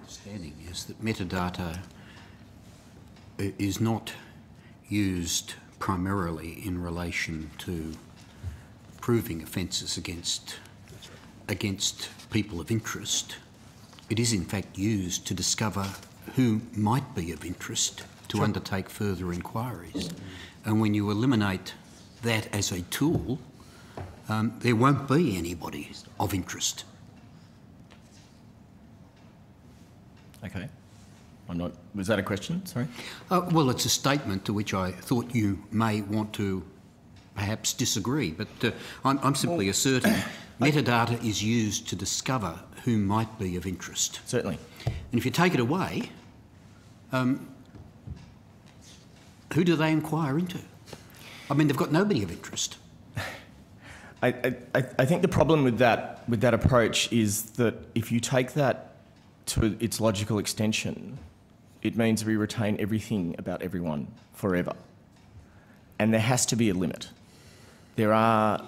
understanding is that metadata is not used primarily in relation to proving offences against people of interest. It is in fact used to discover who might be of interest to undertake further inquiries. And when you eliminate that as a tool, there won't be anybody of interest. Okay. Was that a question? Sorry? Well, it's a statement to which I thought you may want to perhaps disagree, but I'm simply asserting metadata is used to discover who might be of interest. Certainly. And if you take it away, who do they inquire into? I mean, they've got nobody of interest. I think the problem with that approach is that if you take that to its logical extension, it means we retain everything about everyone forever. And there has to be a limit. We are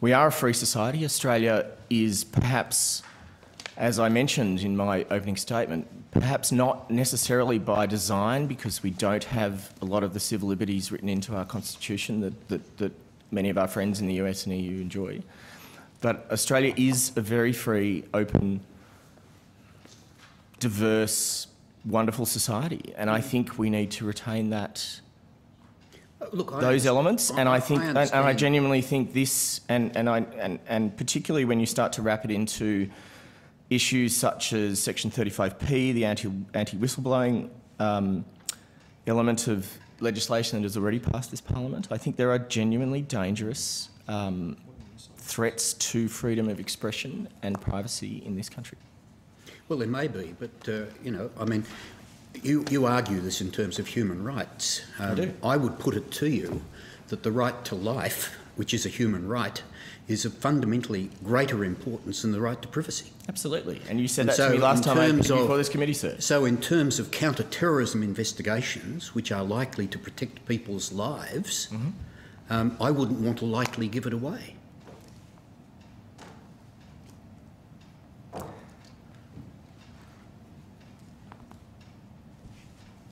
a free society. Australia is perhaps, as I mentioned in my opening statement, perhaps not necessarily by design, because we don't have a lot of the civil liberties written into our constitution that many of our friends in the US and EU enjoy. But Australia is a very free, open, diverse, wonderful society, and I think we need to retain those elements. And I genuinely think this, and particularly when you start to wrap it into issues such as Section 35P, the anti-whistleblowing element of legislation that has already passed this Parliament, I think there are genuinely dangerous threats to freedom of expression and privacy in this country. Well, there may be, but, you know, I mean, you argue this in terms of human rights. I do. I would put it to you that the right to life, which is a human right, is of fundamentally greater importance than the right to privacy. Absolutely. And you said that to me last time I appeared before this committee, sir. So in terms of counter-terrorism investigations, which are likely to protect people's lives, I wouldn't want to lightly give it away.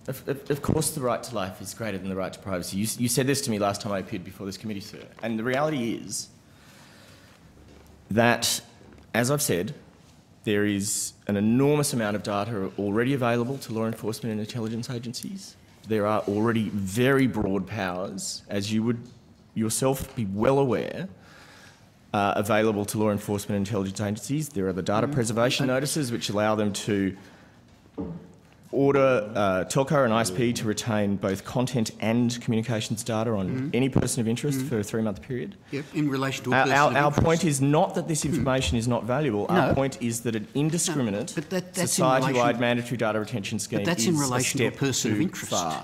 Of course the right to life is greater than the right to privacy. You said this to me last time I appeared before this committee, sir. And the reality is that, as I've said, there is an enormous amount of data already available to law enforcement and intelligence agencies. There are already very broad powers, as you would yourself be well aware, available to law enforcement and intelligence agencies. There are the data preservation notices, which allow them to order telco and ISP to retain both content and communications data on any person of interest for a 3-month period. Yep, in relation to a person of our interest. point is not that this information is not valuable. No. Our point is that an indiscriminate society-wide mandatory data retention scheme that's in relation to a person of interest. Far.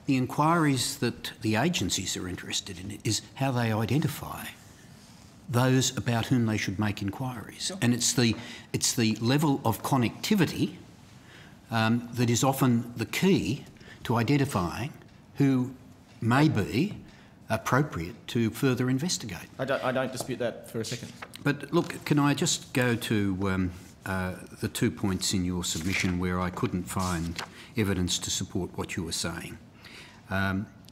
The inquiries that the agencies are interested in is how they identify those about whom they should make inquiries. Sure. And it's the level of connectivity that is often the key to identifying who may be appropriate to further investigate. I don't dispute that for a second. But look, can I just go to the 2 points in your submission where I couldn't find evidence to support what you were saying.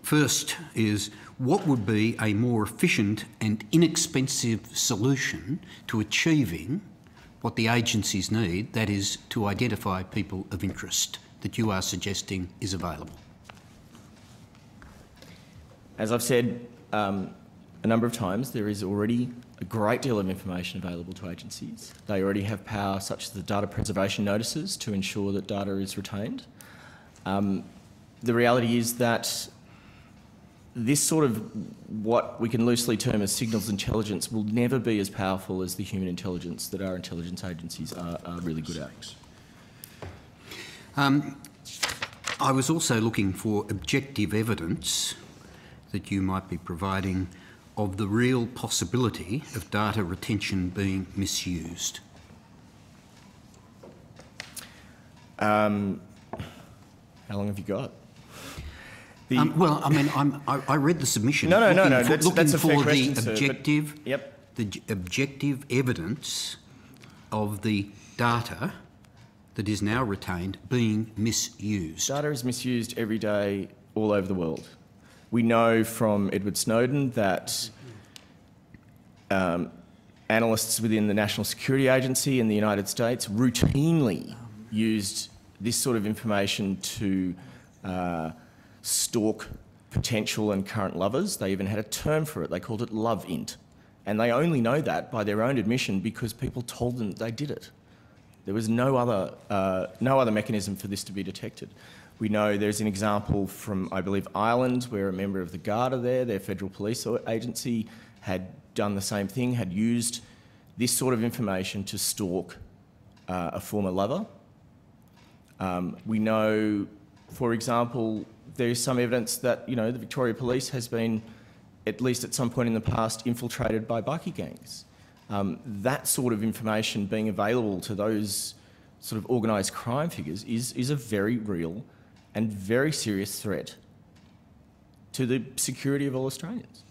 First is, what would be a more efficient and inexpensive solution to achieving what the agencies need, that is, to identify people of interest that you are suggesting is available? As I've said a number of times, there is already a great deal of information available to agencies. They already have power such as the data preservation notices to ensure that data is retained. The reality is that this sort of what we can loosely term as signals intelligence will never be as powerful as the human intelligence that our intelligence agencies are really good at. I was also looking for objective evidence that you might be providing of the real possibility of data retention being misused. How long have you got? Well, I mean, I read the submission. No. That's a fair question, the sir, objective, the objective evidence of the data that is now retained being misused? Data is misused every day all over the world. We know from Edward Snowden that analysts within the National Security Agency in the United States routinely used this sort of information to stalk potential and current lovers. They even had a term for it. They called it love int. And they only know that by their own admission because people told them that they did it. There was no other mechanism for this to be detected. We know there's an example from, I believe, Ireland, where a member of the Garda there, their federal police agency, had done the same thing, had used this sort of information to stalk a former lover. We know, for example, there is some evidence that, the Victoria Police has been, at least at some point in the past, infiltrated by bikie gangs. That sort of information being available to those sort of organised crime figures is a very real and very serious threat to the security of all Australians.